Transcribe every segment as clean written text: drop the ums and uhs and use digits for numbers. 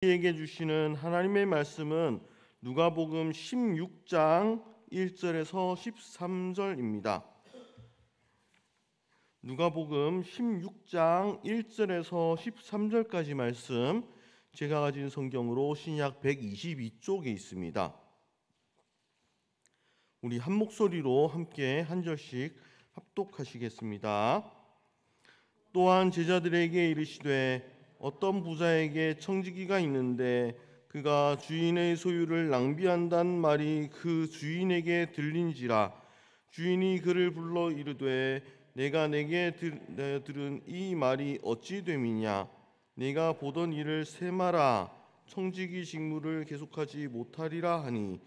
우리에게 주시는 하나님의 말씀은 누가복음 16장 1절에서 13절입니다. 누가복음 16장 1절에서 13절까지 말씀, 제가 가진 성경으로 신약 122쪽에 있습니다. 우리 한 목소리로 함께 한 절씩 합독하시겠습니다. 또한 제자들에게 이르시되 어떤 부자에게 청지기가 있는데 그가 주인의 소유를 낭비한단 말이 그 주인에게 들린지라. 주인이 그를 불러 이르되 내가 내게 들은 이 말이 어찌 됨이냐. 내가 보던 일을 세마라. 청지기 직무를 계속하지 못하리라 하니,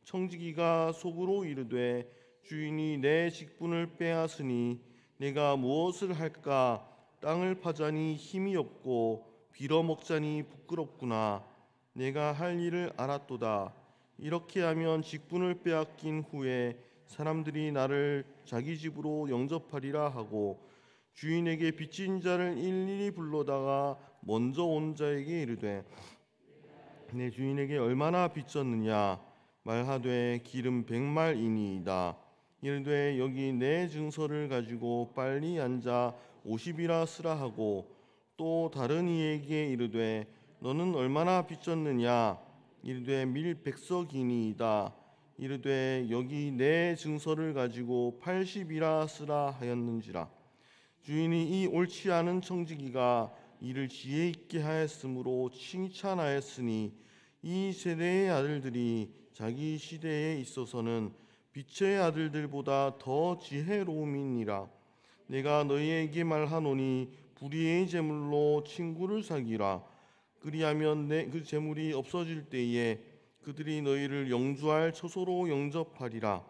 청지기가 속으로 이르되 주인이 내 직분을 빼앗으니 내가 무엇을 할까. 땅을 파자니 힘이 없고 빌어먹자니 부끄럽구나. 내가 할 일을 알았도다. 이렇게 하면 직분을 빼앗긴 후에 사람들이 나를 자기 집으로 영접하리라 하고, 주인에게 빚진 자를 일일이 불러다가 먼저 온 자에게 이르되 내 주인에게 얼마나 빚졌느냐. 말하되 기름 100말이니이다. 이르되 여기 내 증서를 가지고 빨리 앉아 50이라 쓰라 하고, 또 다른 이에게 이르되 너는 얼마나 빚졌느냐. 이르되 밀 100석이니이다. 이르되 여기 내 증서를 가지고 80이라 쓰라 하였는지라. 주인이 이 옳지 않은 청지기가 이를 지혜 있게 하였으므로 칭찬하였으니, 이 세대의 아들들이 자기 시대에 있어서는 빛의 아들들보다 더 지혜로움이니라. 내가 너희에게 말하노니 불의의 제물로 친구를 사귀라. 그리하면 그 제물이 없어질 때에 그들이 너희를 영주할 처소로 영접하리라.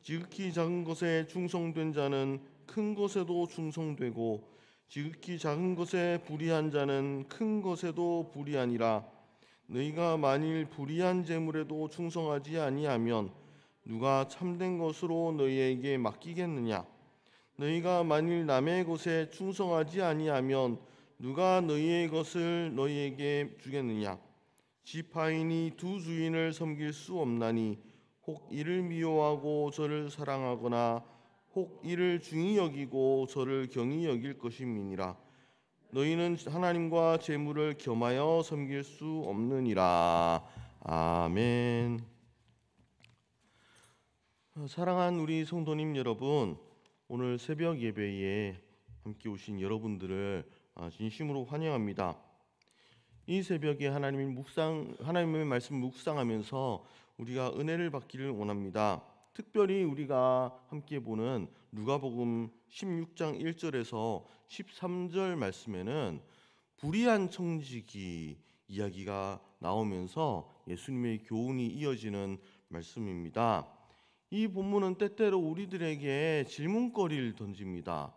지극히 작은 것에 충성된 자는 큰 것에도 충성되고, 지극히 작은 것에 불의한 자는 큰 것에도 불의하니라. 너희가 만일 불의한 제물에도 충성하지 아니하면 누가 참된 것으로 너희에게 맡기겠느냐. 너희가 만일 남의 것에 충성하지 아니하면 누가 너희의 것을 너희에게 주겠느냐. 지파인이 두 주인을 섬길 수 없나니, 혹 이를 미워하고 저를 사랑하거나 혹 이를 중히 여기고 저를 경히 여길 것임이니라. 너희는 하나님과 재물을 겸하여 섬길 수 없느니라. 아멘. 사랑하는 우리 성도님 여러분, 오늘 새벽 예배에 함께 오신 여러분들을 진심으로 환영합니다. 이 새벽에 하나님의 말씀 묵상하면서 우리가 은혜를 받기를 원합니다. 특별히 우리가 함께 보는 누가복음 16장 1절에서 13절 말씀에는 불의한 청지기 이야기가 나오면서 예수님의 교훈이 이어지는 말씀입니다. 이 본문은 때때로 우리들에게 질문거리를 던집니다.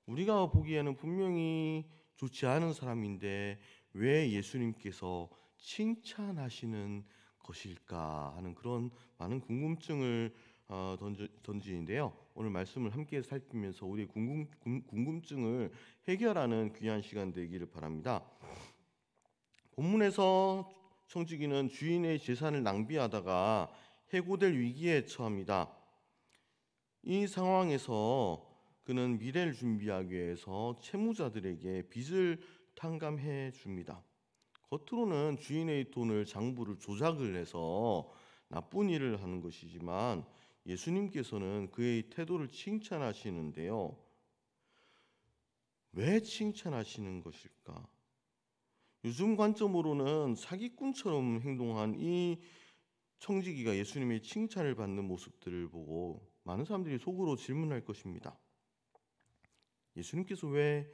우리가 보기에는 분명히 좋지 않은 사람인데 왜 예수님께서 칭찬하시는 것일까 하는 그런 많은 궁금증을 던지는데요. 오늘 말씀을 함께 살피면서 우리의 궁금증을 해결하는 귀한 시간 되기를 바랍니다. 본문에서 청지기는 주인의 재산을 낭비하다가 해고될 위기에 처합니다. 이 상황에서 그는 미래를 준비하기 위해서 채무자들에게 빚을 탕감해 줍니다. 겉으로는 주인의 돈을 장부를 조작을 해서 나쁜 일을 하는 것이지만 예수님께서는 그의 태도를 칭찬하시는데요. 왜 칭찬하시는 것일까? 요즘 관점으로는 사기꾼처럼 행동한 이 청지기가 예수님의 칭찬을 받는 모습들을 보고 많은 사람들이 속으로 질문할 것입니다. 예수님께서 왜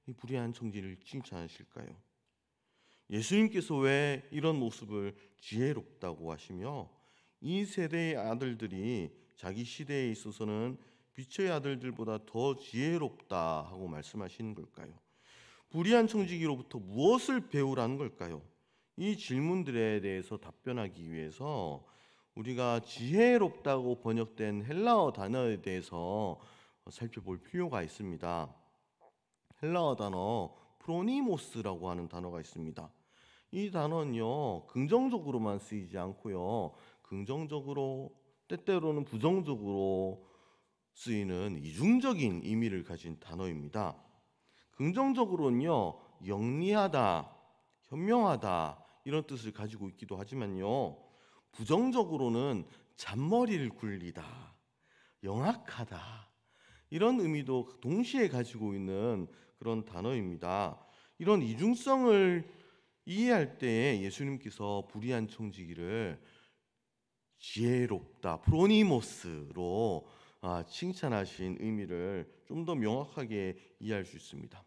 이 불의한 청지를 칭찬하실까요? 예수님께서 왜 이런 모습을 지혜롭다고 하시며 이 세대의 아들들이 자기 시대에 있어서는 빛의 아들들보다 더 지혜롭다 하고 말씀하시는 걸까요? 불의한 청지기로부터 무엇을 배우라는 걸까요? 이 질문들에 대해서 답변하기 위해서 우리가 지혜롭다고 번역된 헬라어 단어에 대해서 살펴볼 필요가 있습니다. 헬라어 단어 프로니모스라고 하는 단어가 있습니다. 이 단어는요, 긍정적으로만 쓰이지 않고요, 긍정적으로 때때로는 부정적으로 쓰이는 이중적인 의미를 가진 단어입니다. 긍정적으로는요, 영리하다, 현명하다 이런 뜻을 가지고 있기도 하지만요, 부정적으로는 잔머리를 굴리다, 영악하다 이런 의미도 동시에 가지고 있는 그런 단어입니다. 이런 이중성을 이해할 때 예수님께서 불의한 청지기를 지혜롭다, 프로니모스로 칭찬하신 의미를 좀 더 명확하게 이해할 수 있습니다.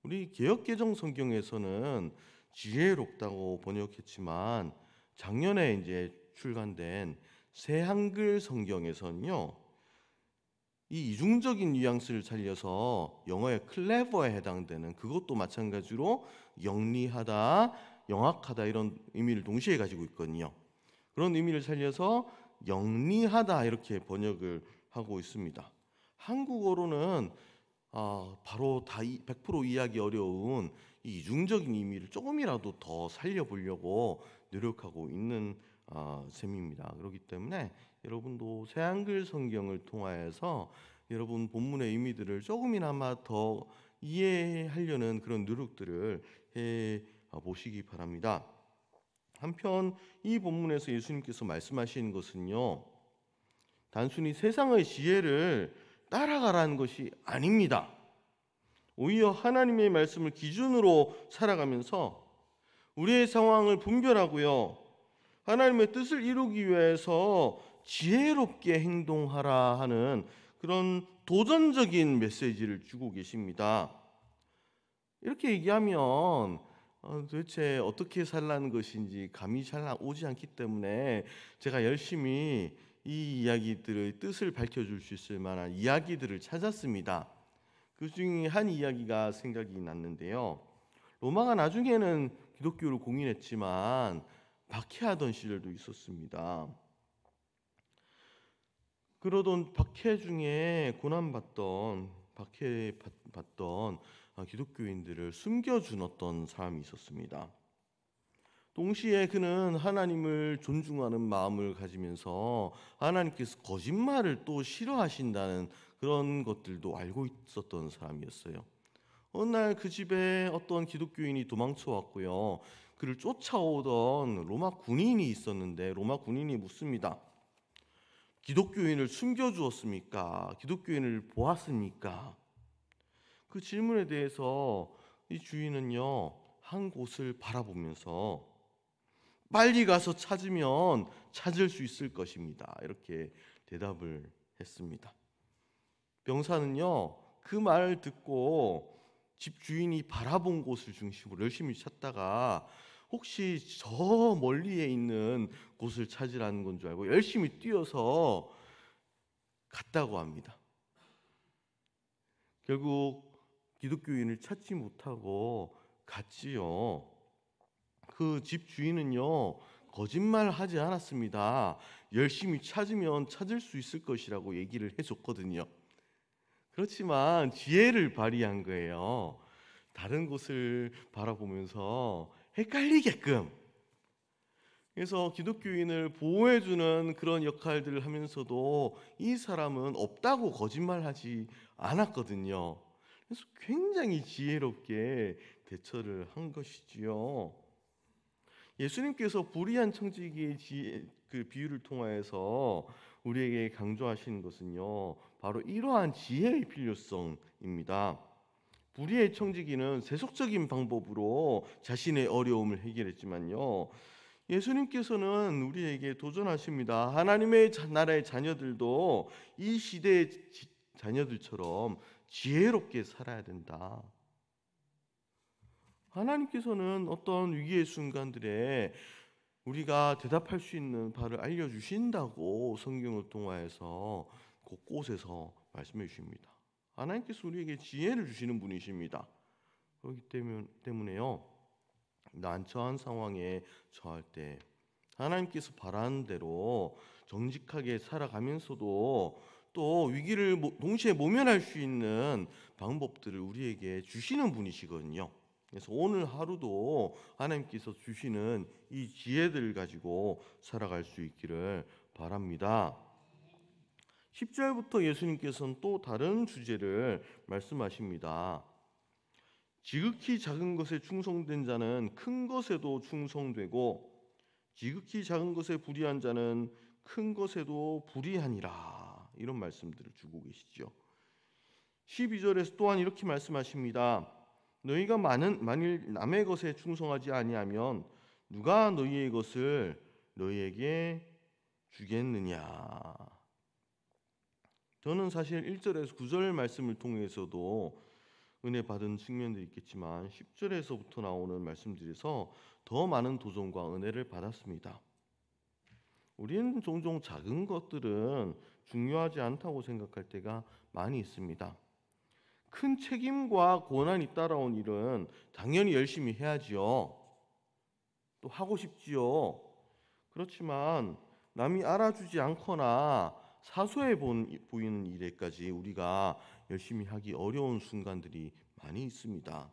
우리 개역개정 성경에서는 지혜롭다고 번역했지만 작년에 이제 출간된 새 한글 성경에서는요, 이 이중적인 뉘앙스를 살려서 영어의 클레버에 해당되는 그것도 마찬가지로 영리하다, 영악하다 이런 의미를 동시에 가지고 있거든요. 그런 의미를 살려서 영리하다 이렇게 번역을 하고 있습니다. 한국어로는 바로 다 100% 이해하기 어려운 이 이중적인 의미를 조금이라도 더 살려보려고 노력하고 있는 셈입니다. 그렇기 때문에 여러분도 새 한글 성경을 통하여서 여러분 본문의 의미들을 조금이나마 더 이해하려는 그런 노력들을 해 보시기 바랍니다. 한편 이 본문에서 예수님께서 말씀하시는 것은요, 단순히 세상의 지혜를 따라가라는 것이 아닙니다. 오히려 하나님의 말씀을 기준으로 살아가면서 우리의 상황을 분별하고요, 하나님의 뜻을 이루기 위해서 지혜롭게 행동하라 하는 그런 도전적인 메시지를 주고 계십니다. 이렇게 얘기하면 도대체 어떻게 살라는 것인지 감이 잘 오지 않기 때문에 제가 열심히 이 이야기들의 뜻을 밝혀줄 수 있을 만한 이야기들을 찾았습니다. 그 중에 한 이야기가 생각이 났는데요. 로마가 나중에는 기독교를 공인했지만 박해하던 시절도 있었습니다. 그러던 박해 중에 고난받던 박해받던 기독교인들을 숨겨준 어떤 사람이 있었습니다. 동시에 그는 하나님을 존중하는 마음을 가지면서 하나님께서 거짓말을 또 싫어하신다는 그런 것들도 알고 있었던 사람이었어요. 어느 날 그 집에 어떤 기독교인이 도망쳐 왔고요, 그를 쫓아오던 로마 군인이 있었는데 로마 군인이 묻습니다. 기독교인을 숨겨주었습니까? 기독교인을 보았습니까? 그 질문에 대해서 이 주인은요, 한 곳을 바라보면서 빨리 가서 찾으면 찾을 수 있을 것입니다, 이렇게 대답을 했습니다. 병사는요, 그 말을 듣고 집 주인이 바라본 곳을 중심으로 열심히 찾다가 혹시 저 멀리에 있는 곳을 찾으라는 건 줄 알고 열심히 뛰어서 갔다고 합니다. 결국 기독교인을 찾지 못하고 갔지요. 그 집 주인은요, 거짓말하지 않았습니다. 열심히 찾으면 찾을 수 있을 것이라고 얘기를 해줬거든요. 그렇지만 지혜를 발휘한 거예요. 다른 곳을 바라보면서 헷갈리게끔. 그래서 기독교인을 보호해주는 그런 역할들을 하면서도 이 사람은 없다고 거짓말하지 않았거든요. 그래서 굉장히 지혜롭게 대처를 한 것이지요. 예수님께서 불의한 청지기의 그 비유를 통하여서 우리에게 강조하시는 것은요, 바로 이러한 지혜의 필요성입니다. 불의의 청지기는 세속적인 방법으로 자신의 어려움을 해결했지만요, 예수님께서는 우리에게 도전하십니다. 하나님의 나라의 자녀들도 이 시대의 자녀들처럼 지혜롭게 살아야 된다. 하나님께서는 어떤 위기의 순간들에 우리가 대답할 수 있는 바를 알려주신다고 성경을 통하여서 곳곳에서 말씀해 주십니다. 하나님께서 우리에게 지혜를 주시는 분이십니다. 그렇기 때문에요, 난처한 상황에 처할 때 하나님께서 바라는 대로 정직하게 살아가면서도 또 위기를 동시에 모면할 수 있는 방법들을 우리에게 주시는 분이시거든요. 그래서 오늘 하루도 하나님께서 주시는 이 지혜들을 가지고 살아갈 수 있기를 바랍니다. 10절부터 예수님께서는 또 다른 주제를 말씀하십니다. 지극히 작은 것에 충성된 자는 큰 것에도 충성되고 지극히 작은 것에 불의한 자는 큰 것에도 불의하니라. 이런 말씀들을 주고 계시죠. 12절에서 또한 이렇게 말씀하십니다. 너희가 만일 남의 것에 충성하지 아니하면 누가 너희의 것을 너희에게 주겠느냐. 저는 사실 1절에서 9절 말씀을 통해서도 은혜 받은 측면들이 있겠지만 10절에서부터 나오는 말씀들에서 더 많은 도전과 은혜를 받았습니다. 우리는 종종 작은 것들은 중요하지 않다고 생각할 때가 많이 있습니다. 큰 책임과 고난이 따라온 일은 당연히 열심히 해야지요. 또 하고 싶지요. 그렇지만 남이 알아주지 않거나 사소해 보이는 일에까지 우리가 열심히 하기 어려운 순간들이 많이 있습니다.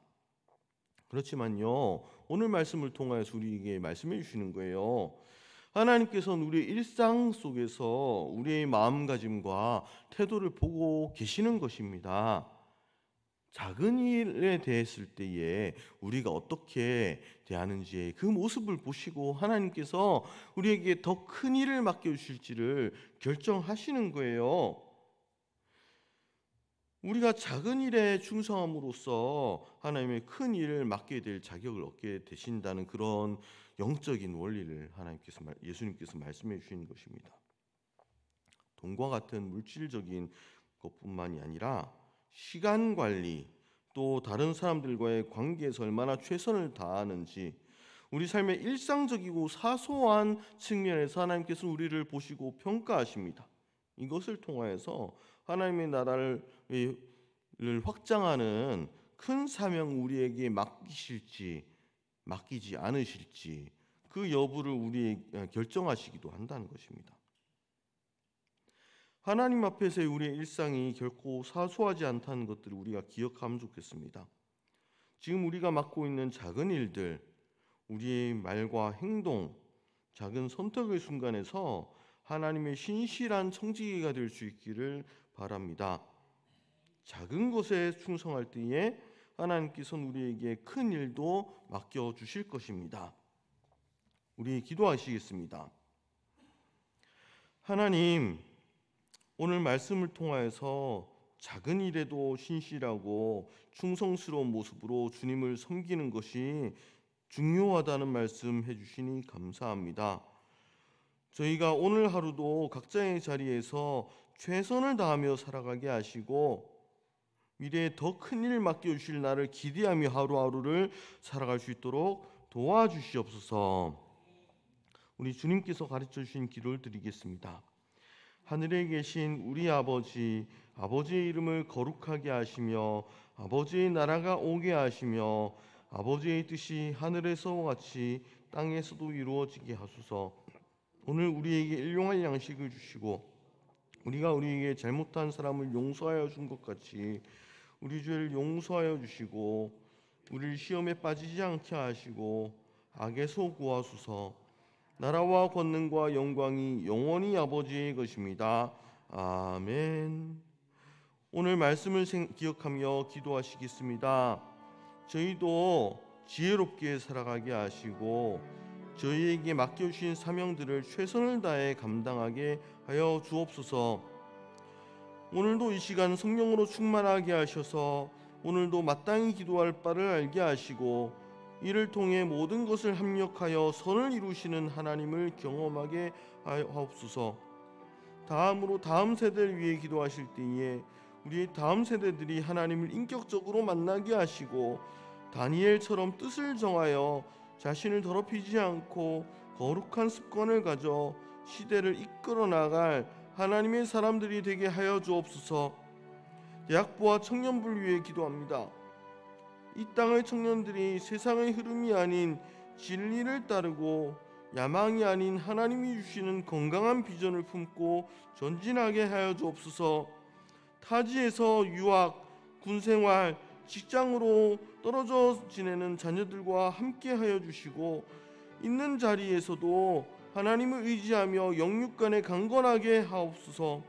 그렇지만요, 오늘 말씀을 통해서 우리에게 말씀해 주시는 거예요. 하나님께서는 우리의 일상 속에서 우리의 마음가짐과 태도를 보고 계시는 것입니다. 작은 일에 대했을 때에 우리가 어떻게 대하는지의 그 모습을 보시고 하나님께서 우리에게 더 큰 일을 맡겨주실지를 결정하시는 거예요. 우리가 작은 일에 충성함으로써 하나님의 큰 일을 맡게 될 자격을 얻게 되신다는 그런 영적인 원리를 예수님께서 말씀해 주시는 것입니다. 돈과 같은 물질적인 것뿐만이 아니라 시간 관리, 또 다른 사람들과의 관계에서 얼마나 최선을 다하는지, 우리 삶의 일상적이고 사소한 측면에서 하나님께서 우리를 보시고 평가하십니다. 이것을 통하여서 하나님의 나라를 확장하는 큰 사명 우리에게 맡기실지 맡기지 않으실지 그 여부를 우리에게 결정하시기도 한다는 것입니다. 하나님 앞에서의 우리의 일상이 결코 사소하지 않다는 것들을 우리가 기억하면 좋겠습니다. 지금 우리가 맡고 있는 작은 일들, 우리의 말과 행동, 작은 선택의 순간에서 하나님의 신실한 청지기가 될 수 있기를 바랍니다. 작은 것에 충성할 때에 하나님께서는 우리에게 큰 일도 맡겨주실 것입니다. 우리 기도하시겠습니다. 하나님, 오늘 말씀을 통하여서 작은 일에도 신실하고 충성스러운 모습으로 주님을 섬기는 것이 중요하다는 말씀 해주시니 감사합니다. 저희가 오늘 하루도 각자의 자리에서 최선을 다하며 살아가게 하시고 미래에 더 큰 일 맡겨주실 날을 기대하며 하루하루를 살아갈 수 있도록 도와주시옵소서. 우리 주님께서 가르쳐 주신 기도를 드리겠습니다. 하늘에 계신 우리 아버지, 아버지의 이름을 거룩하게 하시며 아버지의 나라가 오게 하시며 아버지의 뜻이 하늘에서와 같이 땅에서도 이루어지게 하소서. 오늘 우리에게 일용할 양식을 주시고 우리가 우리에게 잘못한 사람을 용서하여 준 것 같이 우리 죄를 용서하여 주시고 우리를 시험에 빠지지 않게 하시고 악에서 구하소서. 나라와 권능과 영광이 영원히 아버지의 것입니다. 아멘. 오늘 말씀을 기억하며 기도하시겠습니다. 저희도 지혜롭게 살아가게 하시고 저희에게 맡겨주신 사명들을 최선을 다해 감당하게 하여 주옵소서. 오늘도 이 시간 성령으로 충만하게 하셔서 오늘도 마땅히 기도할 바를 알게 하시고 이를 통해 모든 것을 합력하여 선을 이루시는 하나님을 경험하게 하옵소서. 다음으로 다음 세대를 위해 기도하실 때에 우리의 다음 세대들이 하나님을 인격적으로 만나게 하시고 다니엘처럼 뜻을 정하여 자신을 더럽히지 않고 거룩한 습관을 가져 시대를 이끌어 나갈 하나님의 사람들이 되게 하여 주옵소서. 대학부와 청년부를 위해 기도합니다. 이 땅의 청년들이 세상의 흐름이 아닌 진리를 따르고 야망이 아닌 하나님이 주시는 건강한 비전을 품고 전진하게 하여 주옵소서. 타지에서 유학, 군생활, 직장으로 떨어져 지내는 자녀들과 함께하여 주시고 있는 자리에서도 하나님을 의지하며 영육간에 강건하게 하옵소서.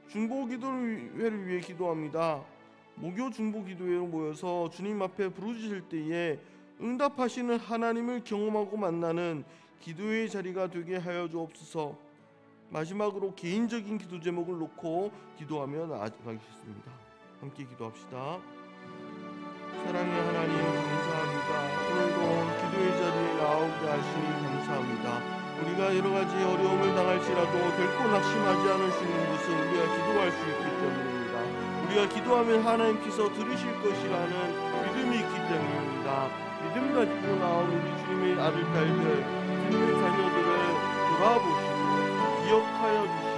중보기도회를 위해 기도합니다. 무교 중보기도회로 모여서 주님 앞에 부르짖을 때에 응답하시는 하나님을 경험하고 만나는 기도의 자리가 되게 하여 주옵소서. 마지막으로 개인적인 기도 제목을 놓고 기도하며 나아가겠습니다. 함께 기도합시다. 사랑의 하나님 감사합니다. 오늘도 기도의 자리에 나오게 하시니 감사합니다. 우리가 여러 가지 어려움을 당할지라도 결코 낙심하지 않을 수 있는 것은 우리가 기도할 수 있기 때문입니다. 우리가 기도하면 하나님께서 들으실 것이라는 믿음이 있기 때문입니다. 믿음 가지고 나온 우리 주님의 아들, 딸들, 주님의 자녀들을 돌아보시고 기억하여 주시고